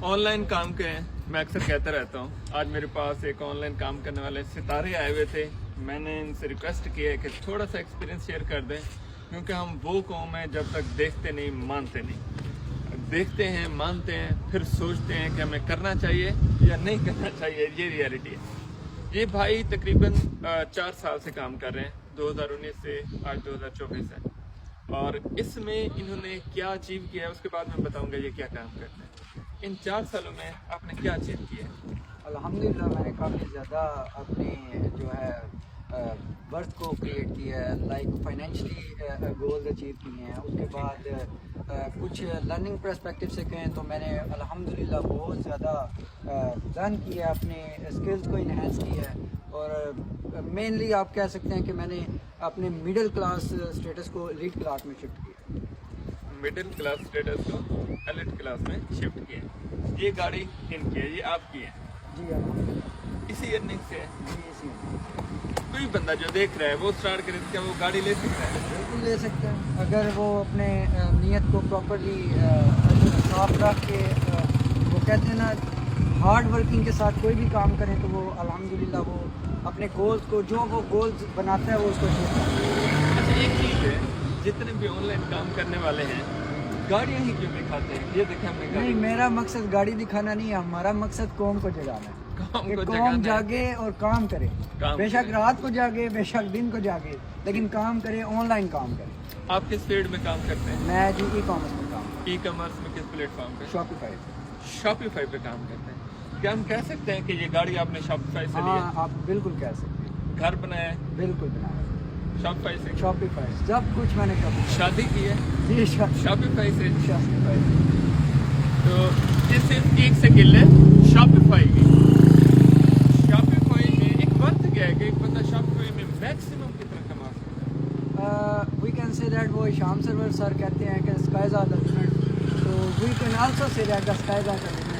On line کام کے میں اکثر کہتا رہتا ہوں. آج میرے پاس ایک آن لائن کام کرنے والے ستارے آئے ہوئے تھے. میں نے ان سے ریکویسٹ کی ہے کہ تھوڑا سا ایکسپیرینس شیئر کر دیں, کیونکہ ہم وہ قوم ہیں جب تک دیکھتے نہیں مانتے نہیں. دیکھتے ہیں, مانتے ہیں, پھر سوچتے ہیں کہ ہمیں کرنا چاہیے یا نہیں کرنا چاہیے. یہ ریئلٹی ہے. یہ بھائی تقریباً 4 سال سے کام کر رہے ہیں, 2019 سے آج 2024 ہے. اور اس میں انہوں نے کیا اچیو کیا ہے اس کے بعد میں بتاؤں گا یہ کیا کام کرتے ہیں. ان 4 سالوں میں آپ نے کیا اچیو کیا ہے؟ الحمدللہ میں نے کافی زیادہ اپنی جو ہے برتھ کو کریٹ کیا ہے, لائک فائنینشلی گولز اچیو کیے ہیں. اس کے بعد کچھ لرننگ پرسپیکٹیو سے کہیں تو میں نے الحمدللہ بہت زیادہ لرن کیا ہے, اپنے اسکلز کو انہینس کیا ہے. اور مینلی آپ کہہ سکتے ہیں کہ میں نے اپنے مڈل کلاس اسٹیٹس کو ایلیٹ کلاس میں شفٹ کیا. مڈل کلاس اسٹیٹس کو ایلیٹ کلاس میں شفٹ کیا. یہ گاڑی ان کی ہے, یہ آپ کی ہے؟ جی الحمدللہ. اسی ارننگ سے ہے. جی اسی کوئی بندہ جو دیکھ رہا ہے وہ اسٹارٹ کرے, کیا وہ گاڑی لے سکتا ہے؟ بالکل لے سکتے ہیں, اگر وہ اپنے نیت کو پراپرلی صاف رکھ کے وہ کہتے ہیں نا ہارڈ ورکنگ کے ساتھ کوئی بھی کام کریں تو وہ الحمدللہ وہ اپنے گولز کو, جو وہ گولز بناتا ہے وہ اس کو اچیو کرتا ہے. اچھا ایک چیز ہے, جتنے بھی آن لائن کام کرنے والے ہیں گاڑیاں ہی کیوں دکھاتے ہیں؟ یہ دیکھیں ہم نے نہیں, گاڑی, میرا مقصد گاڑی دکھانا نہیں ہے, ہمارا مقصد قوم کو جگانا ہے. قوم کہ کو قوم جگانا ہے. جاگے اور کام کرے, کام بے شک کرے. رات کو جاگے, بے شک دن کو جاگے, لیکن کام کرے, آن لائن کام کرے. آپ کس فیلڈ میں کام کرتے ہیں؟ میں جی ای کامرس میں کام کرتا ای کامرس میں کس پلیٹ فارم پہ؟ ہوں, شاپیفائی. شاپیفائی پہ کام کرتے ہیں. کیا ہم کہہ سکتے ہیں کہ یہ گاڑی آپ نے شاپیفائی سے لی ہاں ہے؟ آپ بالکل کہہ سکتے ہیں, گھر بنایا ہے بالکل بنایا. شاپیفائی سے؟ شاپیفائی سب کچھ میں نے کر شادی کی ہے جی شاپیفائی سے؟ شاپیفائی. تو اس صرف ایک سکل ہے شاپیفائی کی. شاپیفائی میں ایک وقت کیا ہے کہ ایک بندہ شاپیفائی میں میکسیمم کتنا کما سکتا ہے؟ وی کین سے دیٹ وہ شام سرور سر کہتے ہیں کہ اسکائز آر دا لمٹ, تو we can also say that the skies are the limit.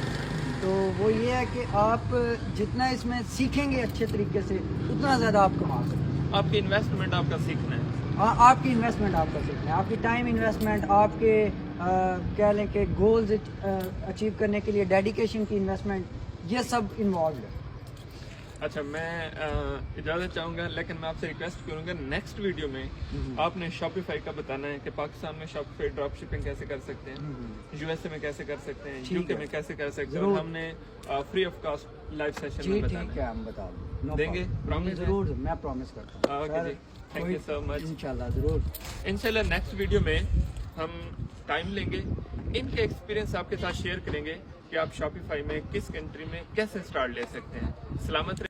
تو وہ یہ ہے کہ آپ جتنا اس میں سیکھیں گے اچھے طریقے سے اتنا زیادہ آپ کما سکتے ہیں. آپ کی انویسٹمنٹ آپ کا سیکھنا ہے. آپ کی انویسٹمنٹ آپ کا سیکھنا ہے, آپ کی ٹائم انویسٹمنٹ, آپ کے کہہ لیں کہ گولز اچیو کرنے کے لیے ڈیڈیکیشن کی انویسٹمنٹ, یہ سب انوالوڈ ہے. اچھا میں اجازت چاہوں گا, لیکن میں آپ سے ریکویسٹ کروں گا نیکسٹ ویڈیو میں آپ نے شاپیفائی کا بتانا ہے کہ پاکستان میں شاپیفائی ڈراپ شپنگ کیسے کر سکتے ہیں, یو ایس اے میں کیسے کر سکتے ہیں, یو کے میں کیسے کر سکتے ہیں. اور ہم نے free of cost live session میں جی بتانا ٹھیک ہے, ہم بتا دیں گے. پرومس ضرور, میں پرومس کرتا ہوں. اوکے جی, تھینک یو سو مچ. انشاءاللہ ضرور. انشاءاللہ نیکسٹ ویڈیو میں ہم ٹائم لیں گے, ان کے ایکسپیرینس آپ کے ساتھ شیئر کریں گے کہ آپ شاپیفائی میں کس کنٹری میں کیسے اسٹارٹ لے سکتے ہیں. سلامت